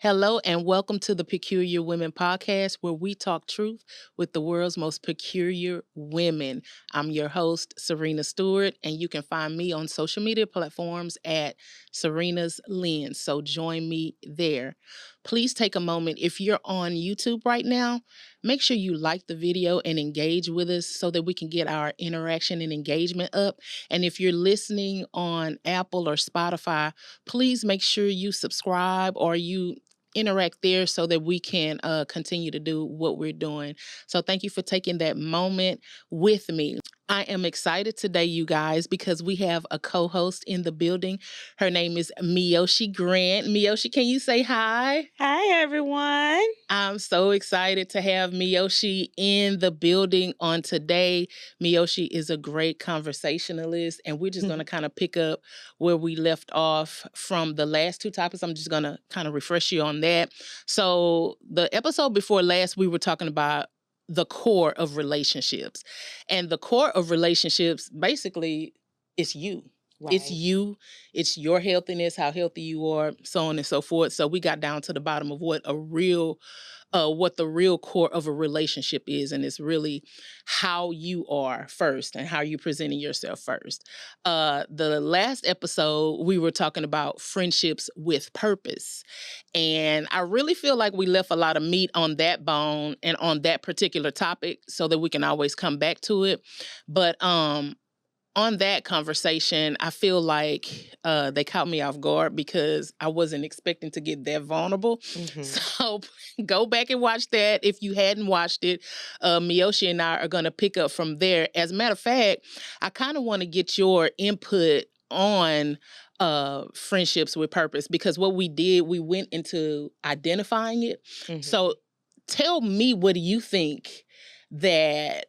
Hello and welcome to the Peculiar Women Podcast, where we talk truth with the world's most peculiar women. I'm your host, Serina Stewart, and you can find me on social media platforms at Serina's Lens. So join me there. Please take a moment. If you're on YouTube right now, make sure you like the video and engage with us so that we can get our interaction and engagement up. And if you're listening on Apple or Spotify, please make sure you subscribe or you interact there so that we can continue to do what we're doing. So thank you for taking that moment with me. I am excited today, you guys, because we have a co-host in the building. Her name is Miyoshi Grant. Miyoshi, can you say hi? Hi, everyone. I'm so excited to have Miyoshi in the building on today. Miyoshi is a great conversationalist, and we're just going to kind of pick up where we left off from the last two topics. I'm just going to kind of refresh you on that. So the episode before last, we were talking about the core of relationships. And the core of relationships, basically, is you. Right. It's you, it's your healthiness, how healthy you are, so on and so forth. So we got down to the bottom of what the real core of a relationship is. And it's really how you are first and how you're presenting yourself first. The last episode, we were talking about friendships with purpose. And I really feel like we left a lot of meat on that bone and on that particular topic so that we can always come back to it. But, on that conversation, I feel like they caught me off guard because I wasn't expecting to get that vulnerable. Mm-hmm. So go back and watch that if you hadn't watched it. Miyoshi and I are going to pick up from there. As a matter of fact, I kind of want to get your input on friendships with purpose, because what we did, we went into identifying it. Mm-hmm. So tell me, what do you think that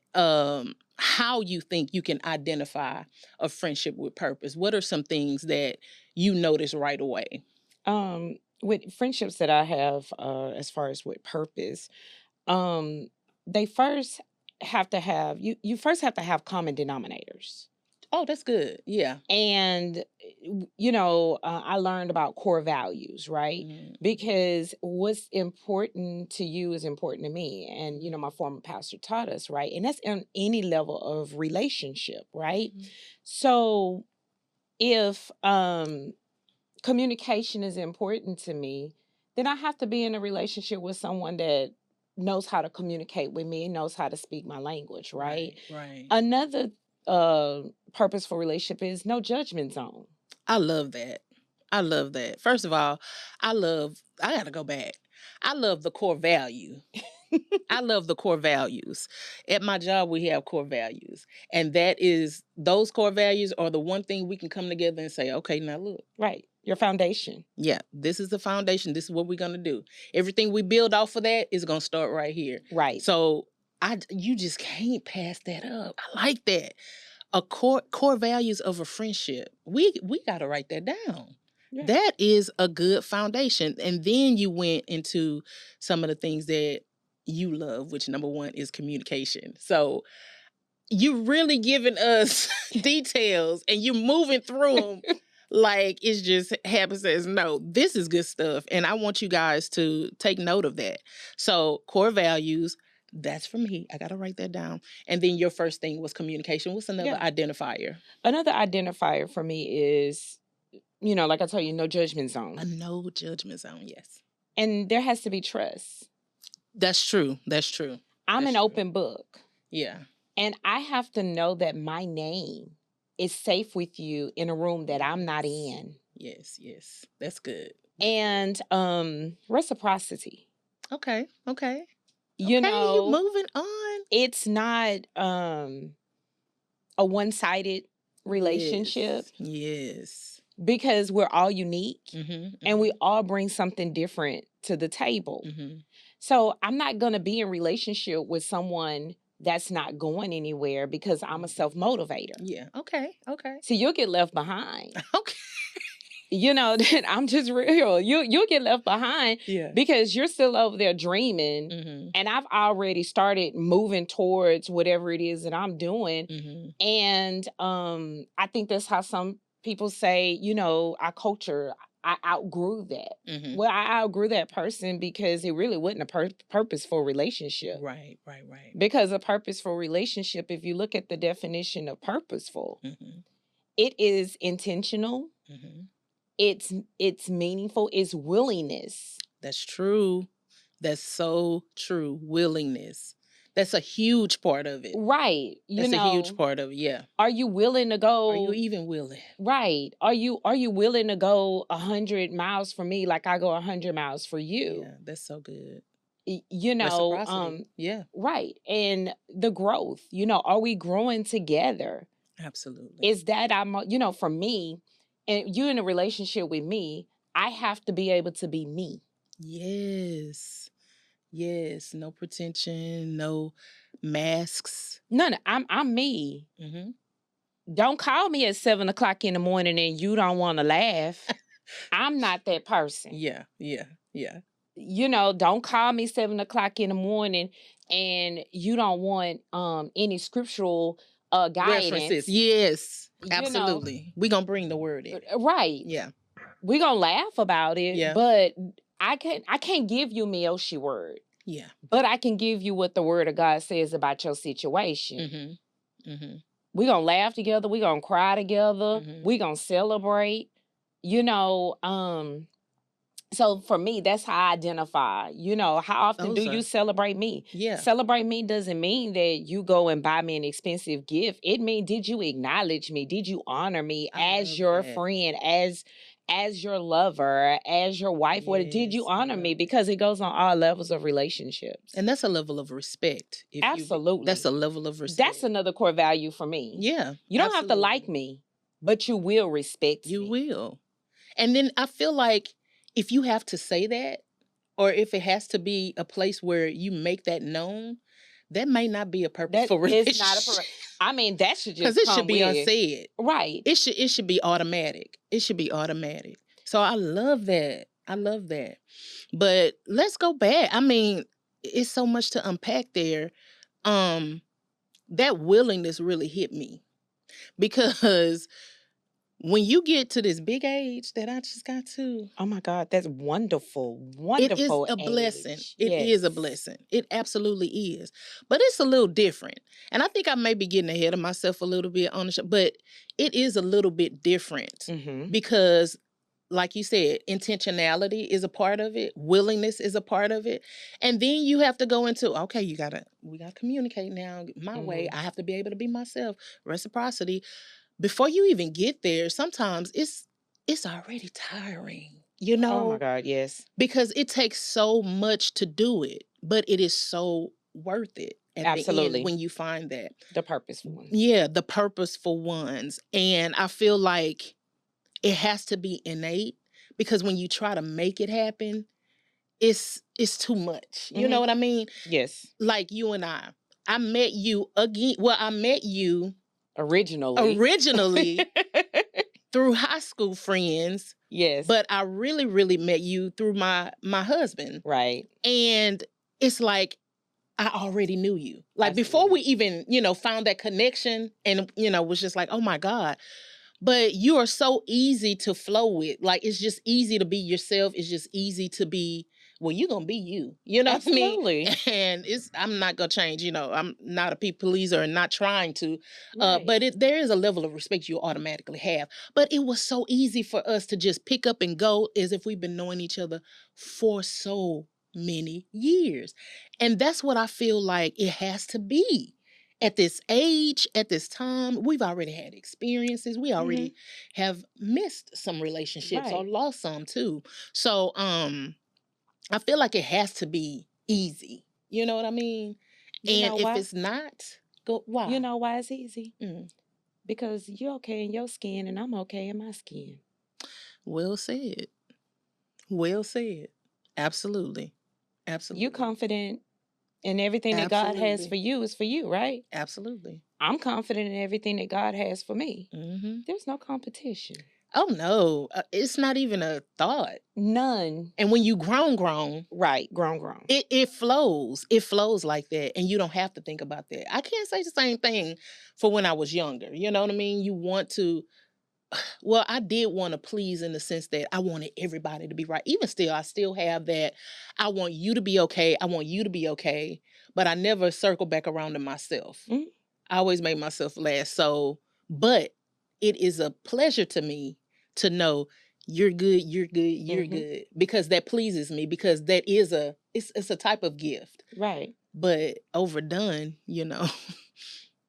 how you think you can identify a friendship with purpose? What are some things that you notice right away? With friendships that I have, as far as with purpose, they first have to have, you first have to have common denominators. Oh, that's good. Yeah. And, I learned about core values, right? Mm-hmm. Because what's important to you is important to me. And, my former pastor taught us, right? And that's on any level of relationship, right? Mm-hmm. So if communication is important to me, then I have to be in a relationship with someone that knows how to communicate with me and knows how to speak my language, right? Right. Another purposeful relationship is no judgment zone. I love that. First of all, I gotta go back. I love the core value. I love the core values. At my job, we have core values. And those core values are the one thing we can come together and say, okay, now look. Right. Your foundation. Yeah, this is the foundation. This is what we're going to do. Everything we build off of that is going to start right here. Right. So you just can't pass that up. I like that. A core values of a friendship. We got to write that down. Yeah. That is a good foundation. And then you went into some of the things that you love, which number one is communication. So you're really giving us details and you're moving through them like it's just happens as no, this is good stuff. And I want you guys to take note of that. So core values, that's for me. I got to write that down. And then your first thing was communication. What's another identifier? Another identifier for me is, like I told you, no judgment zone. A no judgment zone, yes. And there has to be trust. That's true. I'm an open book. Yeah. And I have to know that my name is safe with you in a room that I'm not in. Yes. That's good. And reciprocity. Okay. You're moving on. It's not a one-sided relationship. Yes. Because we're all unique, and we all bring something different to the table. Mm-hmm. So I'm not going to be in relationship with someone that's not going anywhere because I'm a self-motivator. Yeah. Okay. So you'll get left behind. Okay. I'm just real. You'll get left behind because you're still over there dreaming, and I've already started moving towards whatever it is that I'm doing. And I think that's how some people say, our culture, I outgrew that. Mhm. Well, I outgrew that person because it really wasn't a purposeful relationship. Right. Because a purposeful relationship, if you look at the definition of purposeful, Mhm. it is intentional, Mhm. it's meaningful, it's willingness. That's true. That's so true. Willingness. That's a huge part of it. Right. That's a huge part of it. Yeah. Are you willing to go? Are you even willing? Right. Are you willing to go 100 miles for me like I go 100 miles for you? Yeah, that's so good. You know, Reciprocity. Yeah, right. And the growth, are we growing together? absolutely. Is that for me, and you in a relationship with me, I have to be able to be me. Yes. Yes. No pretension, no masks. No, I'm me. Mhm. Don't call me at 7 o'clock in the morning and you don't want to laugh. I'm not that person. Yeah. Don't call me 7 o'clock in the morning and you don't want any scriptural References. guidance. Yes. You know. Absolutely. We're gonna bring the word in. Right. Yeah. We're gonna laugh about it. Yeah. But I can't give you Miyoshi word. Yeah. But I can give you what the word of God says about your situation. Mhm. Mhm. We're gonna laugh together, we're gonna cry together, Mhm. we're gonna celebrate. So for me, that's how I identify. How often do you celebrate me? Yeah. Celebrate me doesn't mean that you go and buy me an expensive gift. It means, did you acknowledge me? Did you honor me as your friend, as your lover, as your wife? What did you honor me? Because it goes on all levels of relationships. And that's a level of respect. Absolutely. That's a level of respect. That's another core value for me. Yeah. You don't have to like me, but you will respect me. You will. And then I feel like if you have to say that, or if it has to be a place where you make that known, that may not be a purposeful relationship. It's not that should just because it should be unsaid. Right. It should be automatic. It should be automatic. So I love that. But let's go back. I mean, it's so much to unpack there. That willingness really hit me because when you get to this big age that I just got to, oh my God, that's wonderful. it is a age. blessing. It is a blessing. It absolutely is. But it's a little different. And I think I may be getting ahead of myself a little bit on the show, but it is a little bit different because, like you said, intentionality is a part of it. Willingness is a part of it. And then you have to go into, okay, we gotta communicate now my way. I have to be able to be myself. Reciprocity. Before you even get there, sometimes it's already tiring. Oh my God, yes. Because it takes so much to do it, but it is so worth it at the end when you find that. The purposeful ones. Yeah, the purposeful ones. And I feel like it has to be innate because when you try to make it happen, it's too much. You know what I mean? Yes. Like you and I met you again. Well, I met you originally through high school friends. Yes. But I really, really met you through my husband. Right. And it's like I already knew you. Like Absolutely. before we even, found that connection and, was just like, oh my God. But you are so easy to flow with. Like it's just easy to be yourself. It's just easy to be, well, you're gonna be you. You know Absolutely. what I mean? And I'm not gonna change, I'm not a people pleaser and not trying to. Right. But there is a level of respect you automatically have. But it was so easy for us to just pick up and go as if we've been knowing each other for so many years. And that's what I feel like it has to be. At this age, at this time, we've already had experiences. We already have missed some relationships or lost some too. So I feel like it has to be easy. You know what I mean? And if it's not, why? You know why it's easy? Because you're okay in your skin and I'm okay in my skin. Well said. Well said. Absolutely. Absolutely. You confident in everything that God has for you is for you, right? Absolutely. I'm confident in everything that God has for me. There's no competition. Oh, no. It's not even a thought. None. And when you grown. Right, grown. It flows. It flows like that. And you don't have to think about that. I can't say the same thing for when I was younger. You know what I mean? You want to well, I did want to please in the sense that I wanted everybody to be right. Even still, I still have that. I want you to be okay. I want you to be okay. But I never circle back around to myself. Mhm. I always make myself last. So, but it is a pleasure to me to know you're good, you're good, you're Mhm. good. Because that pleases me, because that is it's a type of gift. Right. But overdone,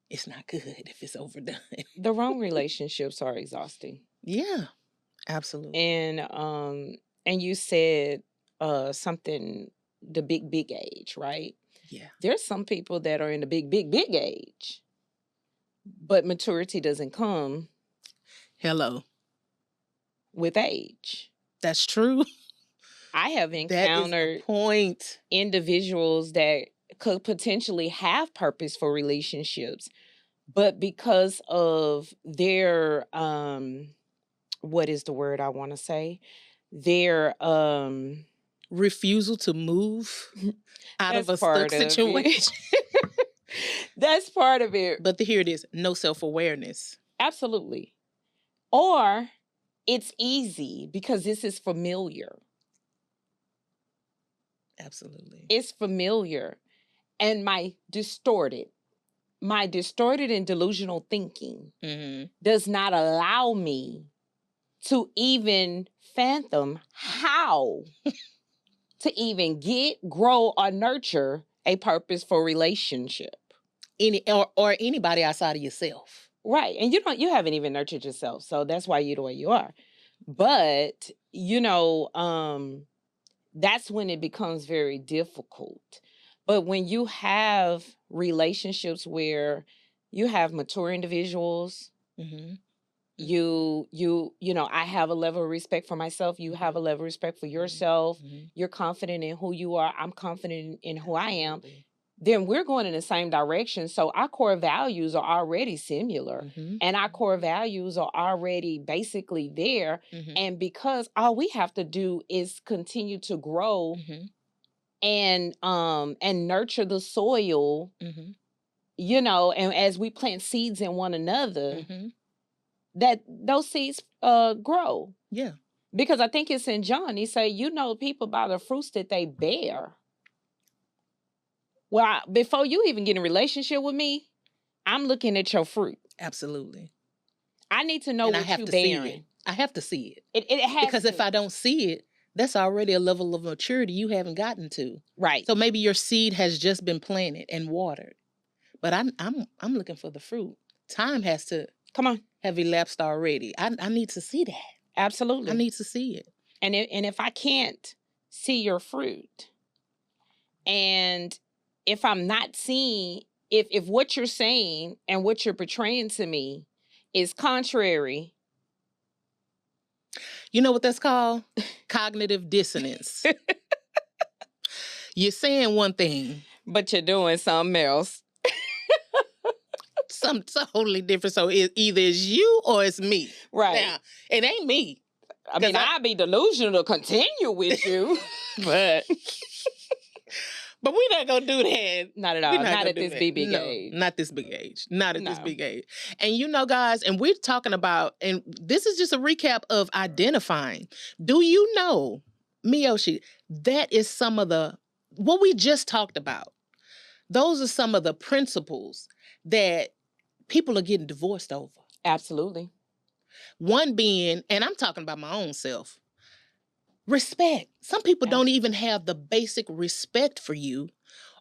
it's not good if it's overdone. The wrong relationships are exhausting. Yeah, absolutely. And you said something, the big age, right? Yeah. There's some people that are in the big age, but maturity doesn't come Hello. with age. That's true. I have That is encountered the point. individuals that could potentially have purposeful relationships, but because of their what is the word I want to say? Their Refusal to move out of a stuck part of it. situation. That's part of it. But here it is, no self-awareness. Absolutely. Or it's easy because this is familiar. Absolutely. It's familiar. And my distorted and delusional thinking does not allow me to even fathom how to even get, grow, or nurture a purposeful relationship. Or anybody outside of yourself. Right. And you haven't even nurtured yourself. So that's why you're the way you are. But, that's when it becomes very difficult. But when you have relationships where you have mature individuals, I have a level of respect for myself. You have a level of respect for yourself. You're confident in who you are. I'm confident in who I am. Then we're going in the same direction. So our core values are already similar, and our core values are already basically there. And because all we have to do is continue to grow and nurture the soil, and as we plant seeds in one another, that those seeds grow. Yeah. Because I think it's in John, he say, people by the fruits that they bear. Well, before you even get in a relationship with me, I'm looking at your fruit. Absolutely. I need to know what you're bearing. I have to see it. It has because if I don't see it, that's already a level of maturity you haven't gotten to. Right. So maybe your seed has just been planted and watered. But I'm looking for the fruit. Time has to have elapsed already. I need to see that. Absolutely. I need to see it. And if I can't see your fruit, and if I'm not seeing, if what you're saying and what you're portraying to me is contrary. You know what that's called? Cognitive dissonance. You're saying one thing, but you're doing something else. Something totally different. So either it's you or it's me. Right. Now, it ain't me. I mean, I'd be delusional to continue with you, but we're not going to do that. Not at all. Not at this big age. Not this big age. Not at this big age. And guys, and we're talking about, and this is just a recap of identifying. Do you know, Miyoshi, that is some of what we just talked about. Those are some of the principles that people are getting divorced over. Absolutely. One being, and I'm talking about my own self, respect. Some people don't even have the basic respect for you,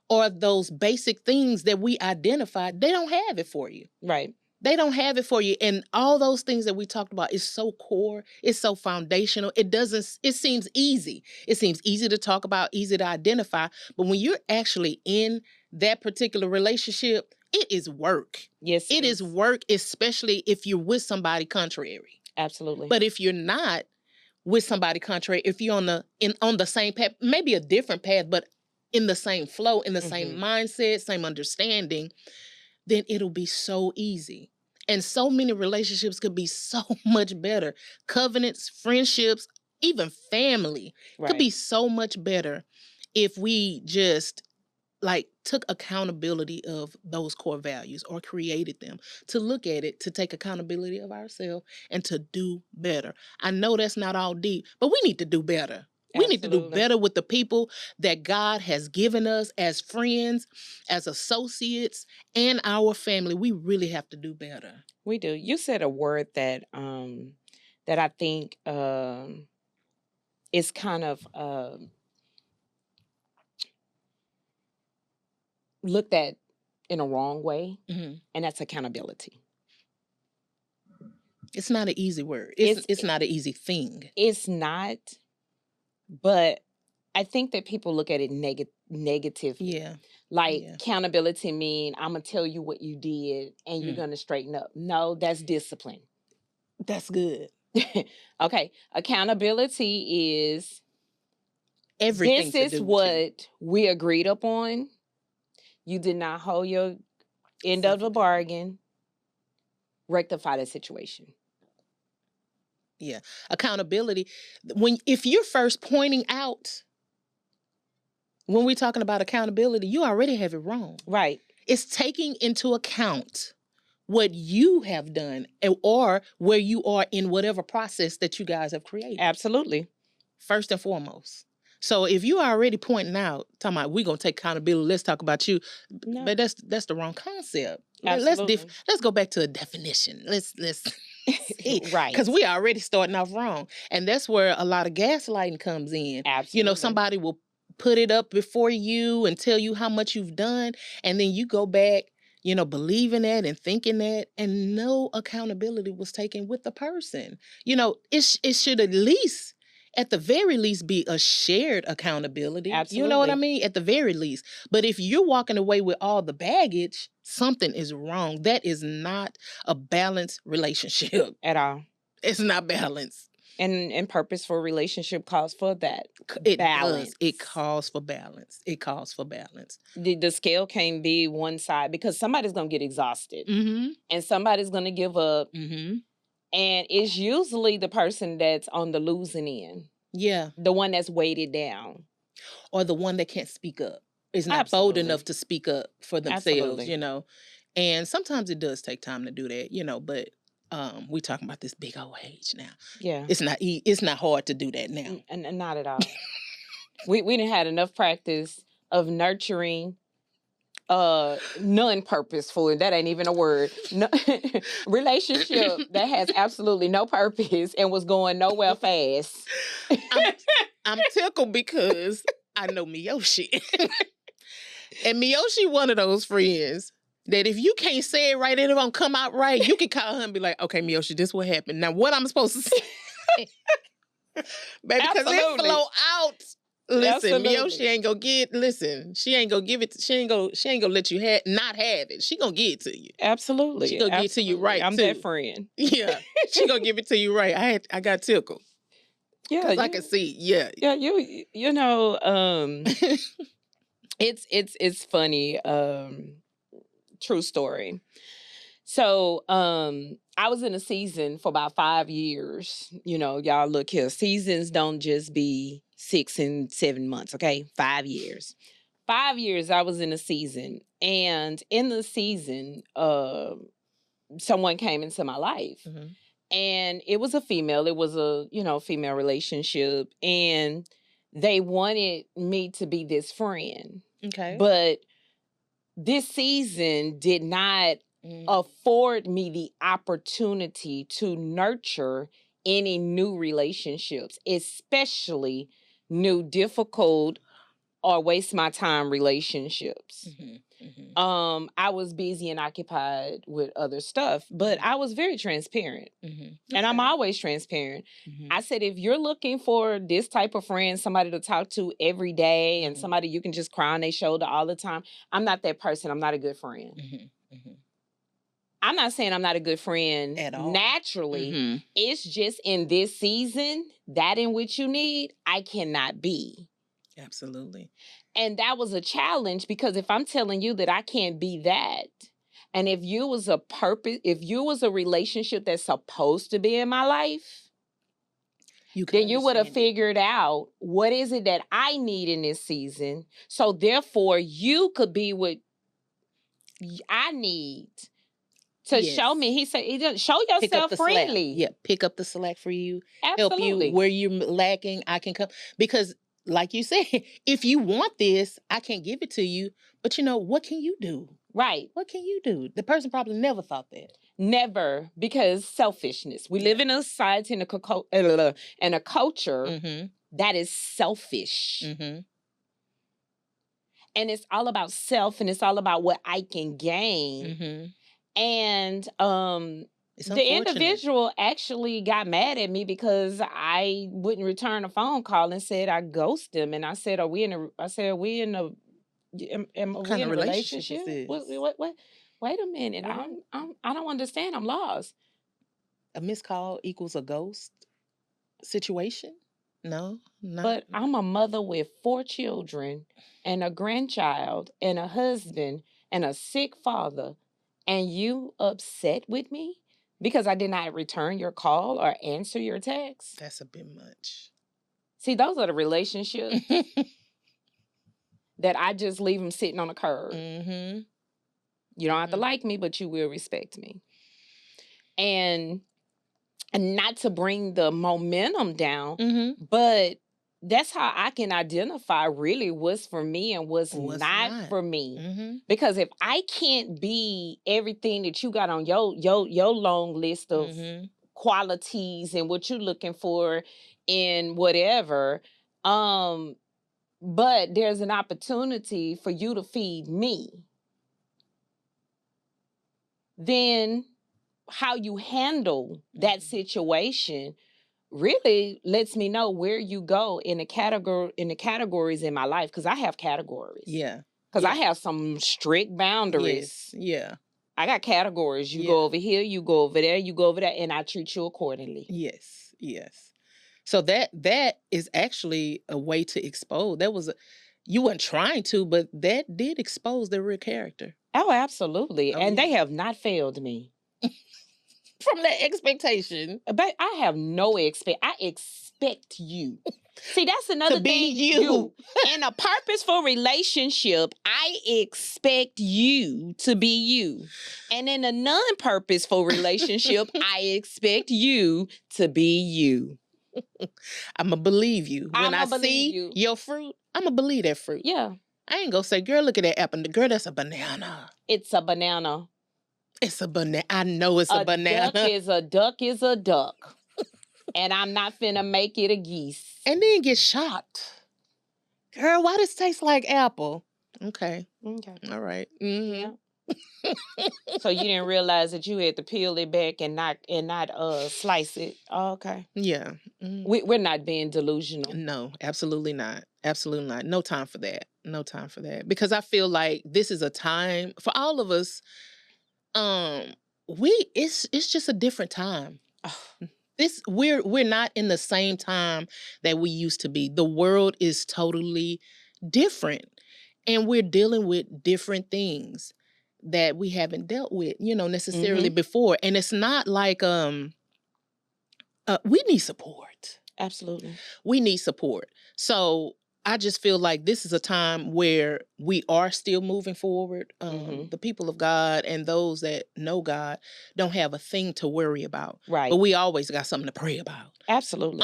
or those basic things that we identified. They don't have it for you. Right. They don't have it for you. And all those things that we talked about is so core. It's so foundational. It seems easy. It seems easy to talk about, easy to identify. But when you're actually in that particular relationship, it is work. Yes. It is work, especially if you're with somebody contrary. Absolutely. But if you're not with somebody contrary, if you're on the same path, maybe a different path, but in the same flow, in the same mindset, same understanding, then it'll be so easy. And so many relationships could be so much better. Covenants, friendships, even family could be so much better if we just like took accountability of those core values or created them, to look at it, to take accountability of ourselves and to do better. I know that's not all deep, but we need to do better. We need to do Absolutely. better with the people that God has given us as friends, as associates, and our family. We really have to do better. We do. You said a word that that I think is kind of looked at in a wrong way, and that's accountability. It's not an easy word. It's not an easy thing. It's not, but I think that people look at it negatively. Yeah. Like accountability mean I'm gonna tell you what you did and you're gonna straighten up. No, that's discipline. That's good. Okay. Accountability is everything. This is what we agreed upon. You did not hold your end of the bargain. Rectify the situation. Yeah. Accountability. If you're first pointing out, when we're talking about accountability, you already have it wrong. Right. It's taking into account what you have done or where you are in whatever process that you guys have created. Absolutely. First and foremost. So if you are already pointing out, talking about we're gonna take accountability, let's talk about you, but that's the wrong concept. Absolutely. Let's go back to a definition. Let's right, because we already starting off wrong, and that's where a lot of gaslighting comes in. Absolutely. Somebody will put it up before you and tell you how much you've done, and then you go back, believing that and thinking that, and no accountability was taken with the person. It should at the very least be a shared accountability. Absolutely. You know what I mean? At the very least. But if you're walking away with all the baggage, something is wrong. That is not a balanced relationship. At all. It's not balanced. And purposeful relationship calls for that. Balance. It calls for balance. It calls for balance. The scale can't be one side because somebody's going to get exhausted. And somebody's going to give up. And it's usually the person that's on the losing end. Yeah. The one that's weighted down. Or the one that can't speak up. Is not bold enough to speak up for themselves, And sometimes it does take time to do that, but we're talking about this big old age now. Yeah. It's not hard to do that now. And not at all. we didn't had enough practice of nurturing non-purposeful, and that ain't even a word. Relationship that has absolutely no purpose and was going nowhere fast. I'm tickled because I know Miyoshi. And Miyoshi one of those friends that if you can't say it right and it won't come out right, you can call her and be like, okay, Miyoshi, this what happened. Now what I'm supposed to say? Baby, because it flow out. Listen, Miyoshi ain't gonna she ain't gonna give it, she ain't gonna let you not have it. She gonna give it to you. Absolutely. She gonna give it to you right. I'm that friend. Yeah. She gonna give it to you right. I got tickled. Yeah. I can see. Yeah. Yeah, it's funny. True story. So I was in a season for about 5 years. Y'all look here. Seasons don't just be 6 and 7 months, okay? 5 years. 5 years I was in a season. And in the season, someone came into my life. And it was a female. It was a, female relationship. And they wanted me to be this friend. Okay. But this season did not afford me the opportunity to nurture any new relationships, especially new difficult or waste my time relationships. I was busy and occupied with other stuff, but I was very transparent. And I'm always transparent. I said, if you're looking for this type of friend, somebody to talk to every day and somebody you can just cry on their shoulder all the time, I'm not that person. I'm not a good friend. I'm not saying I'm not a good friend at all. Naturally. It's just in this season, that in which you need, I cannot be. Absolutely. And that was a challenge because if I'm telling you that I can't be that, and if you was a relationship that's supposed to be in my life, then you would have figured out what is it that I need in this season. So therefore, you could be what I need to show me. He said, show yourself friendly. Yeah, pick up the slack for you. Absolutely. Help you where you're lacking. I can come. Because like you said, if you want this, I can give it to you. But what can you do? Right. What can you do? The person probably never thought that. Never, because selfishness. We live in a society and a culture that is selfish. And it's all about self, and it's all about what I can gain. And the individual actually got mad at me because I wouldn't return a phone call and said I ghosted him. And I said, are we in a relationship? What? Wait a minute. I don't understand. I'm lost. A missed call equals a ghost situation? No, not. But I'm a mother with 4 children and a grandchild and a husband and a sick father. And you upset with me because I did not return your call or answer your text? That's a bit much. See, those are the relationships that I just leave them sitting on the curb. You don't have to like me, but you will respect me. And not to bring the momentum down, but that's how I can identify really what's for me and what's not for me. Because if I can't be everything that you got on your long list of qualities and what you're looking for in whatever, but there's an opportunity for you to feed me, then how you handle that situation really lets me know where you go in the categories in my life, because I have categories. Yeah. Because I have some strict boundaries. Yes. Yeah. I got categories. You go over here, you go over there, you go over there, and I treat you accordingly. Yes. Yes. So that is actually a way to expose. You weren't trying to, but that did expose their real character. Oh, absolutely. And they have not failed me. From that expectation. But I have no I expect you. See, that's another to be thing. You. In a purposeful relationship, I expect you to be you. And in a non-purposeful relationship, I expect you to be you. I'm going to believe you. When I see your fruit, I'm going to believe that fruit. Yeah. I ain't going to say, girl, look at that apple. Girl, that's a banana. It's a banana. It's a banana. I know it's a banana. A duck is a duck. And I'm not finna make it a geese. And then get shocked. Girl, why does it taste like apple? Okay. All right. Yeah. So you didn't realize that you had to peel it back and not slice it. Oh, okay. Yeah. We're not being delusional. No, absolutely not. Absolutely not. No time for that. No time for that. Because I feel like this is a time for all of us. It's just a different time. We're not in the same time that we used to be. The world is totally different, and we're dealing with different things that we haven't dealt with, necessarily before. And it's not like we need support. Absolutely. We need support. So I just feel like this is a time where we are still moving forward. The people of God and those that know God don't have a thing to worry about. Right. But we always got something to pray about. Absolutely.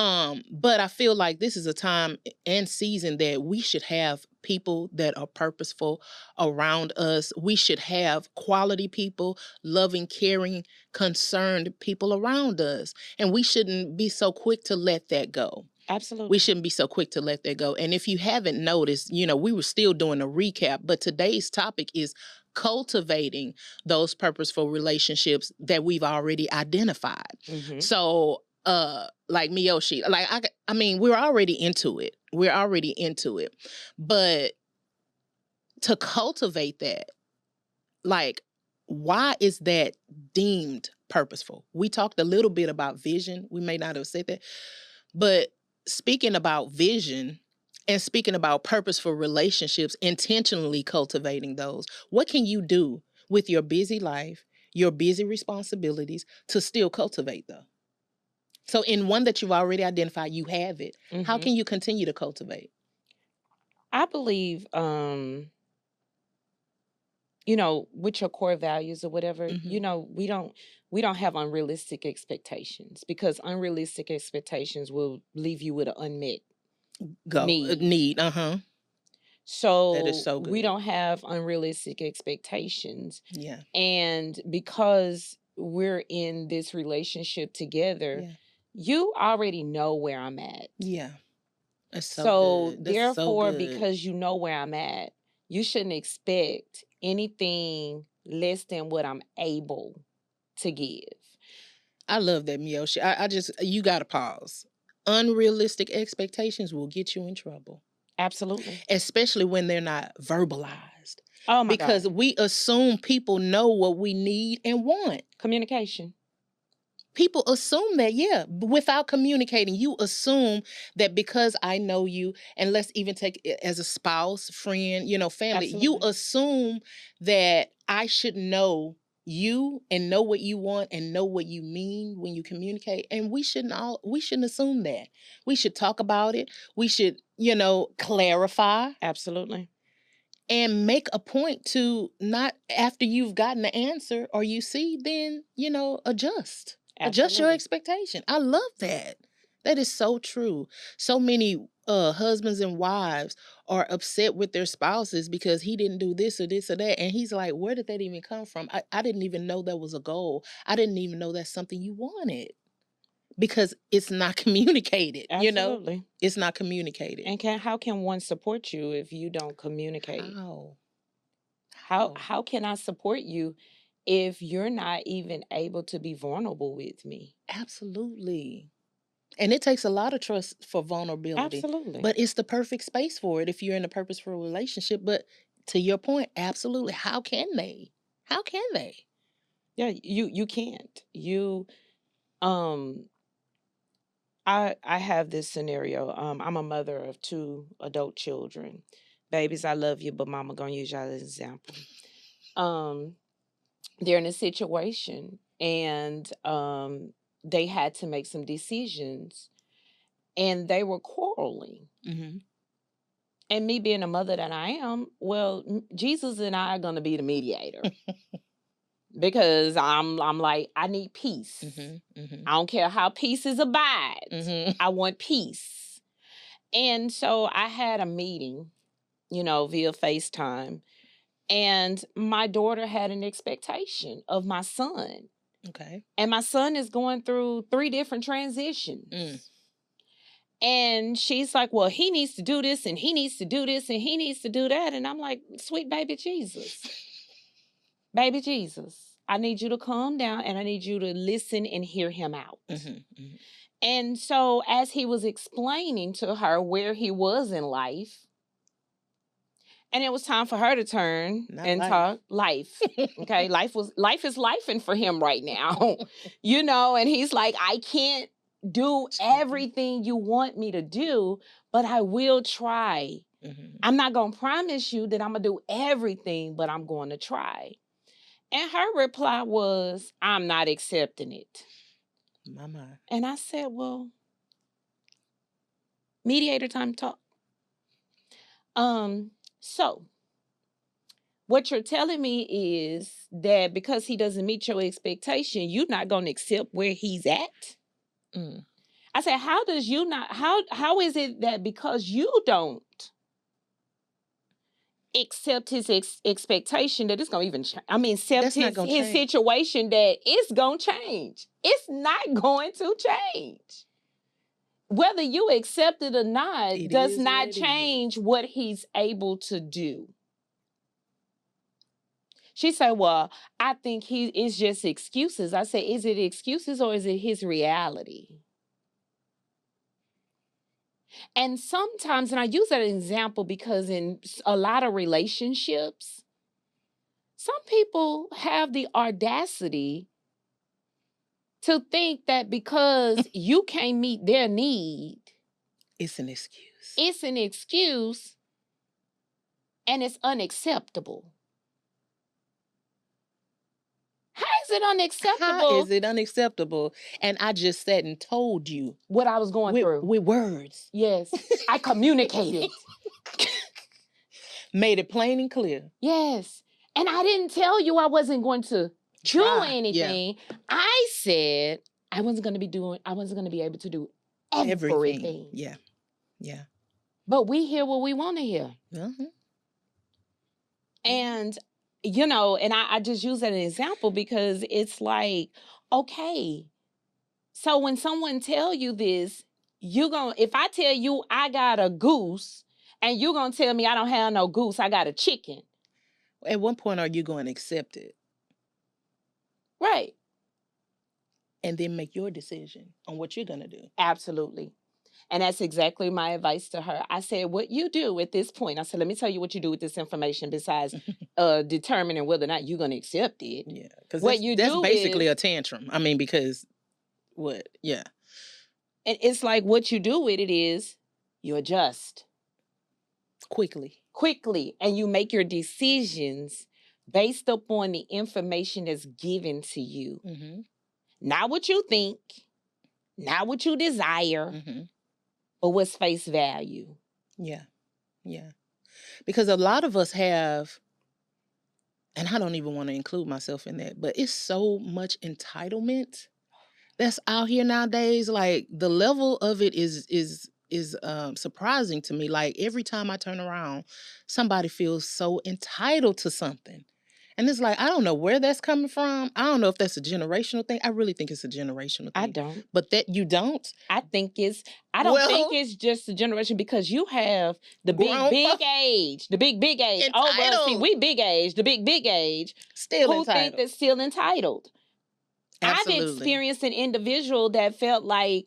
But I feel like this is a time and season that we should have people that are purposeful around us. We should have quality people, loving, caring, concerned people around us. And we shouldn't be so quick to let that go. Absolutely. We shouldn't be so quick to let that go. And if you haven't noticed, we were still doing a recap, but today's topic is cultivating those purposeful relationships that we've already identified. So, like Miyoshi, I mean, we're already into it. But to cultivate that, why is that deemed purposeful? We talked a little bit about vision. We may not have said that, but speaking about vision and speaking about purposeful relationships, intentionally cultivating those, what can you do with your busy life, your busy responsibilities to still cultivate them? So in one that you've already identified, you have it. How Mm-hmm. can you continue to cultivate? I believe, with your core values or whatever, we don't have unrealistic expectations, because unrealistic expectations will leave you with an unmet need. Need. That is So so we good. don't have unrealistic expectations. Yeah. And because we're in this relationship together, Yeah. you already know where I'm at. Yeah. That's so So good. That's so therefore, good. because you know where I'm at, you shouldn't expect anything less than what I'm able to give. I love that, Miyoshi. You got to pause. Unrealistic expectations will get you in trouble. Absolutely. Especially when they're not verbalized. Oh my Because God. we assume people know what we need and want. Communication. People assume that, yeah, without communicating. You assume that because I know you, and let's even take it as a spouse, friend, family, you Absolutely. assume that I should know you and know what you want and know what you mean when you communicate. And we shouldn't assume that. We should talk about it. We should, clarify. Absolutely. And make a point to, not after you've gotten the answer or you see, then, adjust. Adjust your Absolutely. expectation. I love that. That is so true. So many husbands and wives are upset with their spouses because he didn't do this or this or that. And he's like, where did that even come from? I didn't even know that was a goal. I didn't even know that's something you wanted. Because it's not communicated, Absolutely. It's not communicated. And how can one support you if you don't communicate? How can I support you if you're not even able to be vulnerable with me? Absolutely. And it takes a lot of trust for vulnerability. Absolutely. But it's the perfect space for it if you're in a purposeful relationship. But to your point, absolutely. How can they? How can they? Yeah, you can't. I have this scenario. I'm a mother of 2 adult children. Babies, I love you, but mama gonna use y'all as an example. They're in a situation, and they had to make some decisions, and they were quarreling. Mm-hmm. And me being a mother that I am, well, Jesus and I are gonna be the mediator. Because I'm like, I need peace. Mm-hmm. Mm-hmm. I don't care how pieces abide. Mm-hmm. I want peace. And so I had a meeting, via FaceTime. And my daughter had an expectation of my son. Okay. And my son is going through 3 different transitions. Mm. And she's like, well, he needs to do this, and he needs to do this, and he needs to do that. And I'm like, sweet baby Jesus. Baby Jesus, I need you to calm down, and I need you to listen and hear him out. Mm-hmm. Mm-hmm. And so as he was explaining to her where he was in life, and it was time for her to turn and talk life. Okay. Life is lifing for him right now. And he's like, I can't do everything you want me to do, but I will try. Mm-hmm. I'm not going to promise you that I'm going to do everything, but I'm going to try. And her reply was, I'm not accepting it. Mama. And I said, well, mediator time talk. So what you're telling me is that because he doesn't meet your expectation, you're not going to accept where he's at. Mm. I said, how is it that because you don't accept his expectation that it's going to even accept his situation that it's going to change? It's not going to change. Whether you accept it or not does not change what he's able to do. She said, well, I think it's just excuses. I said, is it excuses or is it his reality? And sometimes, and I use that example because in a lot of relationships, some people have the audacity to think that because you can't meet their need, it's an excuse. It's an excuse and it's unacceptable. How is it unacceptable? How is it unacceptable? And I just sat and told you what I was going through. with words. Yes. I communicated. Made it plain and clear. Yes. And I didn't tell you I wasn't going to do anything. Yeah. I said I wasn't going to be able to do everything. Yeah. Yeah. But we hear what we want to hear. Mm-hmm. And, you know, and I just use that as an example because it's like, okay, so when someone tell you this, if I tell you I got a goose and you're going to tell me I don't have no goose, I got a chicken. At what point are you going to accept it? Right. And then make your decision on what you're going to do. Absolutely. And that's exactly my advice to her. I said, what you do at this point, I said, let me tell you what you do with this information besides determining whether or not you're going to accept it. Yeah. Because that's basically a tantrum. I mean, because what? Yeah. And it's like what you do with it is you adjust. Quickly. And you make your decisions based upon the information that's given to you. Mm-hmm. Not what you think, not what you desire, mm-hmm. but what's face value. Yeah. Yeah. Because a lot of us have, and I don't even want to include myself in that, but it's so much entitlement that's out here nowadays. Like the level of it is surprising to me. Like every time I turn around, somebody feels so entitled to something. And it's like, I don't know where that's coming from. I don't know if that's a generational thing. I really think it's a generational thing. I don't. But that you don't? I don't think it's just a generation because you have the big age. The big age. Entitled. Oh, well, see, we big age. The big age. Still who entitled. Think that's still entitled. Absolutely. I've experienced an individual that felt like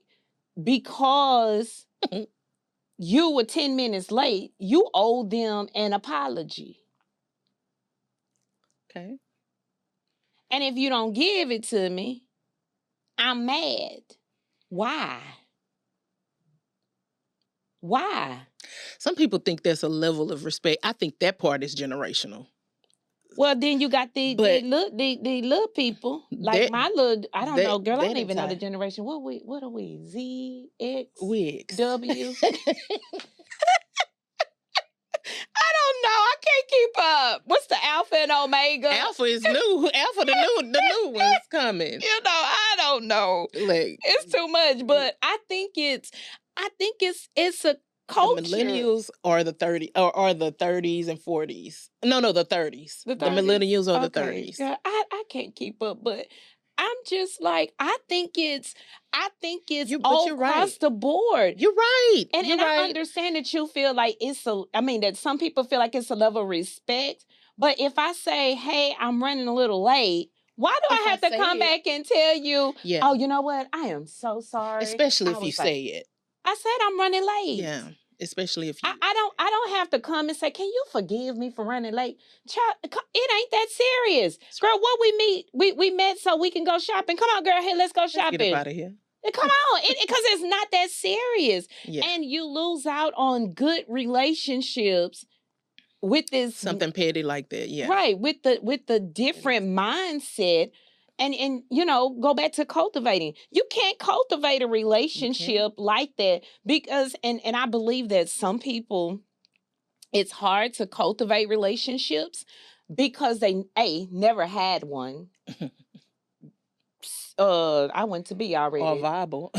because you were 10 minutes late, you owed them an apology. Okay. And if you don't give it to me, I'm mad. Why? Some people think there's a level of respect. I think that part is generational. Well, then you got the little people like my little. I don't know, girl. I don't even know the generation. What are we? Z, X, W. I don't know. I can't keep up. What's the Alpha and Omega? Alpha is new. Alpha, the new one's coming. You know, I don't know. Like it's too much, but I think it's a culture. The millennials are the 30s and 40s. No, the 30s. The millennials are the 30s. Girl, I can't keep up, but I'm just like, I think it's all across the board. You're right. And I understand that you feel like that some people feel like it's a level of respect. But if I say, hey, I'm running a little late, why do I have to come back and tell you, oh, you know what? I am so sorry. Especially if you say it. I said I'm running late. Yeah. Especially if you... I don't have to come and say, can you forgive me for running late? Child, it ain't that serious. Girl, what we met so we can go shopping. Come on, girl, hey, let's go shopping. Get up out of here. Come on, because it's not that serious. Yeah. And you lose out on good relationships with this... Something petty like that, yeah. Right, with the different mindset. And you know, go back to cultivating. You can't cultivate a relationship like that because, and I believe that some people, it's hard to cultivate relationships because they, never had one. I went to B already. Or viable.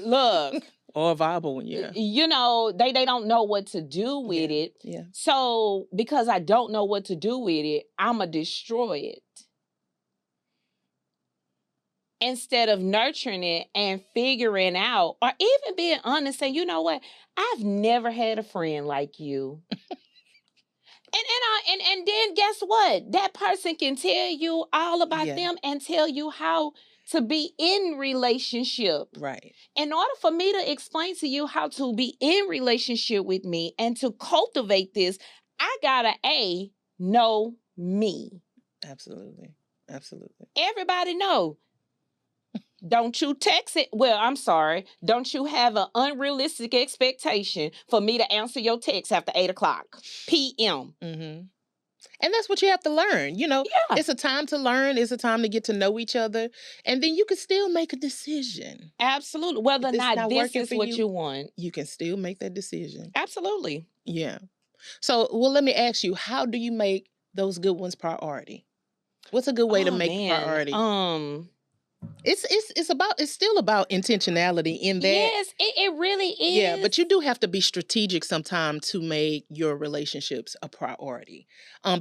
Look. Or a viable one, yeah. You know, they don't know what to do with it. Yeah. So, because I don't know what to do with it, I'm going to destroy it. Instead of nurturing it and figuring out, or even being honest, saying, you know what, I've never had a friend like you. and then guess what? That person can tell you all about them and tell you how to be in relationship. Right. In order for me to explain to you how to be in relationship with me and to cultivate this, I gotta know me. Absolutely. Everybody know. Don't you text it. Well, I'm sorry. Don't you have an unrealistic expectation for me to answer your text after 8:00 p.m. Mm-hmm. And that's what you have to learn. Yeah. It's a time to learn. It's a time to get to know each other. And then you can still make a decision. Absolutely. Whether or If it's not not this working is for what you, you want. you can still make that decision. Absolutely. Yeah. So, well, let me ask you, how do you make those good ones priority? What's a good way to Oh make man. priority? It's still about intentionality in that. Yes, it really is. Yeah, but you do have to be strategic sometime to make your relationships a priority.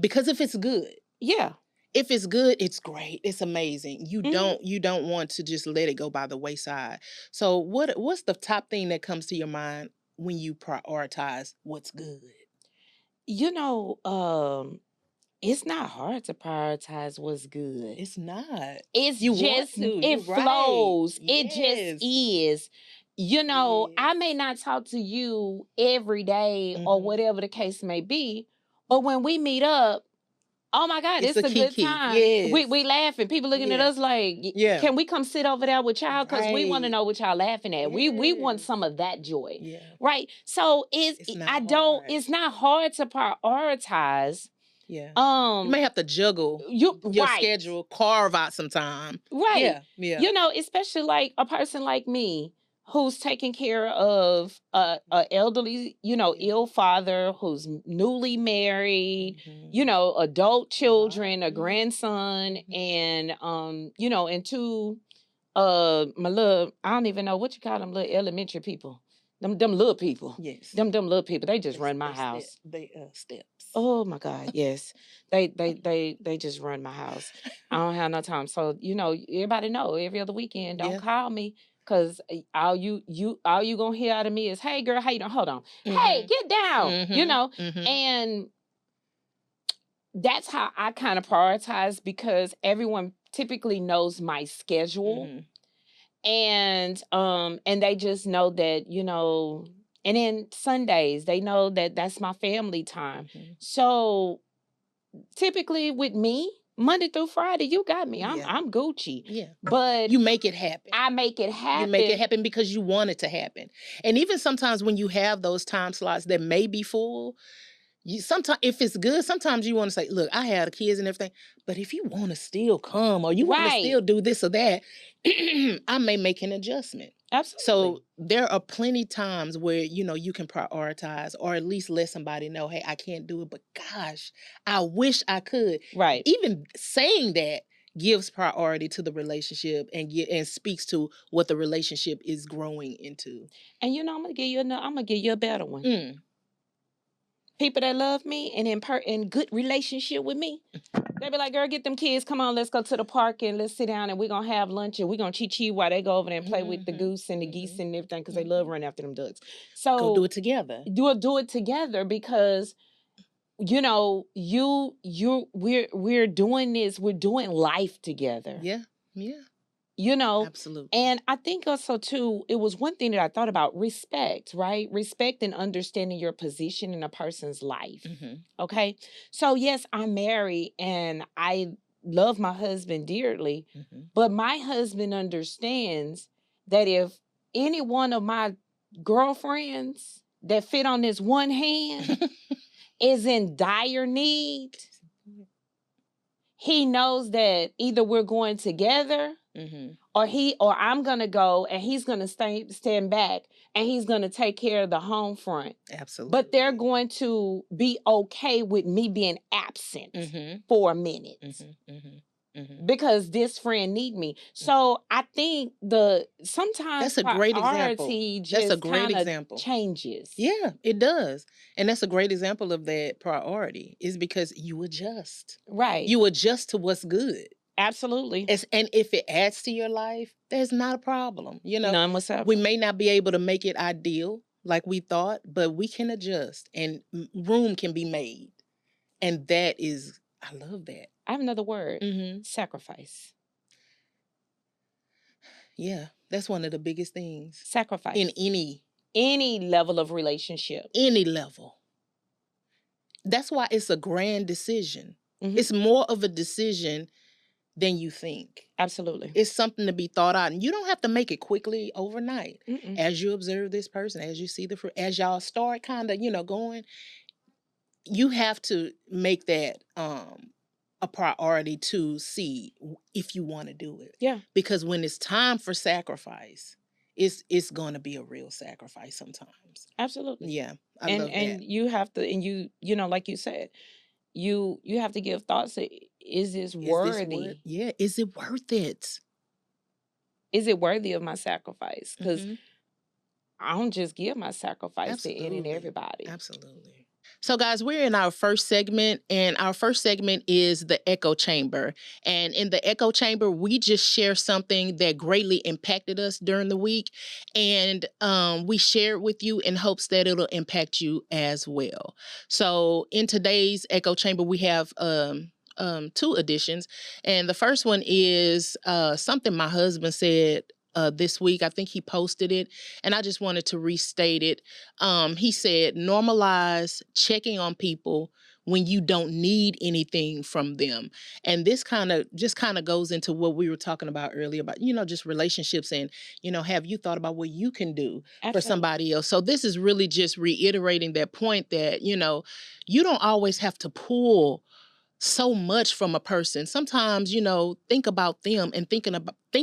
Because if it's good, Yeah. if it's good, it's great. It's amazing. You don't want to just let it go by the wayside. So what's the top thing that comes to your mind when you prioritize what's good? It's not hard to prioritize what's good. It's not. It's You want just, to. it You're right. flows. It Yes. just is. I may not talk to you every day or whatever the case may be, but when we meet up, oh my God, it's a good time. Yes. We laughing. People looking at us like, can we come sit over there with y'all? Because we want to know what y'all laughing at. We want some of that joy. Yeah. Right. So it's not hard to prioritize. Yeah. You may have to juggle your schedule, carve out some time. Right. Yeah. Especially like a person like me who's taking care of a elderly, ill father who's newly married, adult children, a grandson, and and two my little, I don't even know what you call them, little elementary people. Them little people. Yes. Them little people. They just run my house. Steps. Oh my God, yes. They just run my house. I don't have no time. So, everybody know every other weekend, don't call me. Cause all you gonna hear out of me is, hey girl, how you doing? Hold on. Hey, get down. And that's how I kind of prioritize because everyone typically knows my schedule. And they just know that, and then Sundays, they know that that's my family time. So typically with me, Monday through Friday, you got me. I'm Gucci. Yeah. But you make it happen. I make it happen. You make it happen because you want it to happen. And even sometimes when you have those time slots that may be full, sometimes if it's good, sometimes you want to say, look, I have the kids and everything, but if you want to still come or you want to still do this or that, I may make an adjustment. Absolutely. So there are plenty times where, you can prioritize or at least let somebody know, hey, I can't do it, but gosh, I wish I could. Right. Even saying that gives priority to the relationship and speaks to what the relationship is growing into. And I'm gonna give you a better one. People that love me and in good relationship with me, they be like, girl, get them kids. Come on, let's go to the park and let's sit down and we're going to have lunch and we're going to chi-chi while they go over there and play with the goose and the geese and everything because they love running after them ducks. So go do it together. Do it together because, we're doing this. We're doing life together. Yeah. Absolutely. And I think also too, it was one thing that I thought about, respect, right? Respect and understanding your position in a person's life. Okay. So yes, I'm married and I love my husband dearly, but my husband understands that if any one of my girlfriends that fit on this one hand is in dire need, he knows that either we're going together or I'm going to go and he's going to stand back and he's going to take care of the home front. Absolutely. But they're going to be okay with me being absent for a minute. Because this friend need me. So I think sometimes that's a great example. That's a great example. Changes. Yeah, it does. And that's a great example of that priority is because you adjust. Right. You adjust to what's good. Absolutely. And if it adds to your life, there's not a problem. None whatsoever. We may not be able to make it ideal like we thought, but we can adjust and room can be made. And that is, I love that. I have another word. Sacrifice. Yeah, that's one of the biggest things. Sacrifice. In any level of relationship. Any level. That's why it's a grand decision. It's more of a decision than you think. Absolutely. It's something to be thought out. And you don't have to make it quickly overnight. As you observe this person, as you see as y'all start kind of, going, you have to make that a priority to see if you want to do it. Yeah. Because when it's time for sacrifice, it's going to be a real sacrifice sometimes. Absolutely. Yeah, I and love that. and you have to, and you know, like you said, you have to give thoughts to, is this worthy? Yeah, is it worth it? Is it worthy of my sacrifice? Because Mhm. I don't just give my sacrifice to any and Absolutely. everybody. Absolutely. So, guys, we're in our first segment, and our first segment is the echo chamber. And in the echo chamber, we just share something that greatly impacted us during the week, and we share it with you in hopes that it'll impact you as well. So, in today's echo chamber, we have two editions, and the first one is something my husband said this week. I think he posted it, and I just wanted to restate it. He said, normalize checking on people when you don't need anything from them. And this kind of goes into what we were talking about earlier about, just relationships and, have you thought about what you can do for somebody else? So this is really just reiterating that point that, you don't always have to pull so much from a person. Sometimes, think about them and think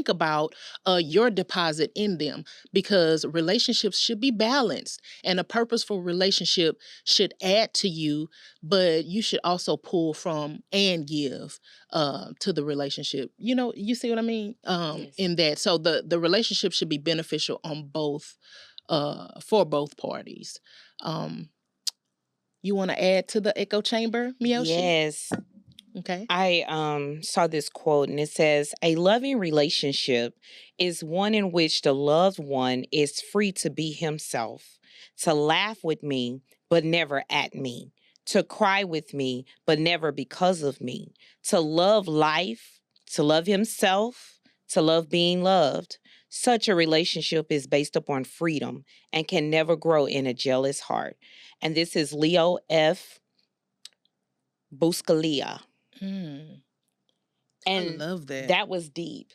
about your deposit in them, because relationships should be balanced, and a purposeful relationship should add to you, but you should also pull from and give to the relationship. You see what I mean? Yes. In that, so the relationship should be beneficial on both, for both parties. You want to add to the echo chamber, Miyoshi? Yes. Okay. I saw this quote, and it says, a loving relationship is one in which the loved one is free to be himself, to laugh with me, but never at me, to cry with me, but never because of me, to love life, to love himself, to love being loved. Such a relationship is based upon freedom and can never grow in a jealous heart. And this is Leo F. Buscalia. And I love that. That was deep.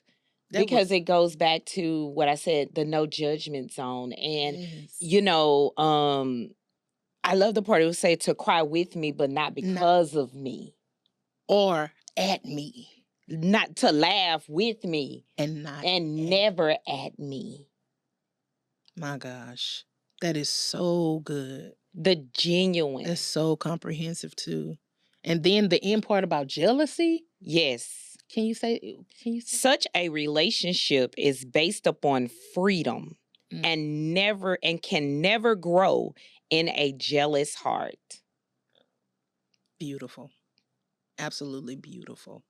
Because it goes back to what I said, the no judgment zone. And, yes. I love the part it would say to cry with me, but not because of me. Or at me. Not to laugh with me. And never at me. My gosh. That is so good. The genuine. That's so comprehensive too. And then the end part about jealousy? Yes. Can you say? Such a relationship is based upon freedom and can never grow in a jealous heart. Beautiful. Absolutely beautiful.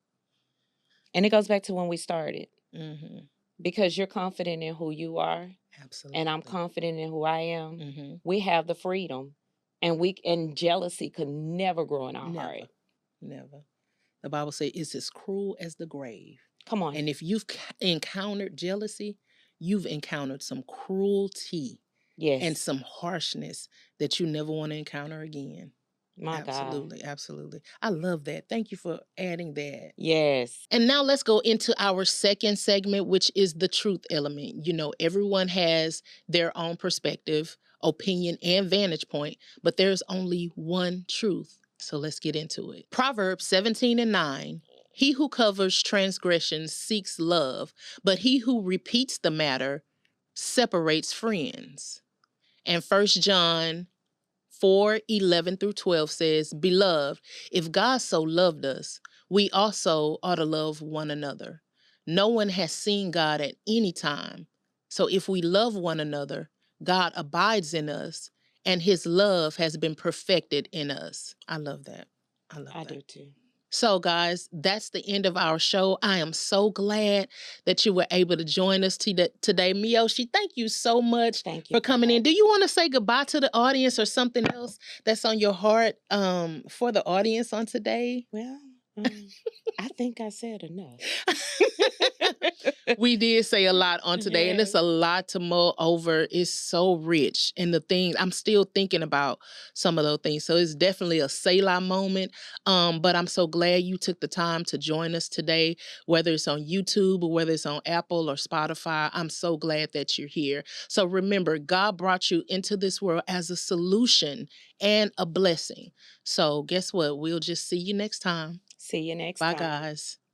And it goes back to when we started. Mm-hmm. Because you're confident in who you are. Absolutely. And I'm confident in who I am. Mm-hmm. We have the freedom. And jealousy could never grow in our heart. Never. The Bible says it's as cruel as the grave. Come on. And if you've encountered jealousy, you've encountered some cruelty. Yes. And some harshness that you never want to encounter again. My absolutely, God. Absolutely. I love that. Thank you for adding that. Yes. And now let's go into our second segment, which is the truth element. Everyone has their own perspective, opinion, and vantage point, but there's only one truth. So let's get into it. Proverbs 17:9. He who covers transgressions seeks love, but he who repeats the matter separates friends. And 1 John 4:11-12 says, Beloved, if God so loved us, we also ought to love one another. No one has seen God at any time. So if we love one another, God abides in us, and his love has been perfected in us. I love that. I do too. So, guys, that's the end of our show. I am so glad that you were able to join us today. Miyoshi, thank you so much for coming in. Do you want to say goodbye to the audience or something else that's on your heart for the audience on today? Well, I think I said enough. We did say a lot on today, and it's Yes. a lot to mull over. It's so rich. And the things I'm still thinking about some of those things. So it's definitely a Selah moment. But I'm so glad you took the time to join us today, whether it's on YouTube or whether it's on Apple or Spotify. I'm so glad that you're here. So remember, God brought you into this world as a solution and a blessing. So guess what? We'll just see you next time. See you next Bye, time. guys.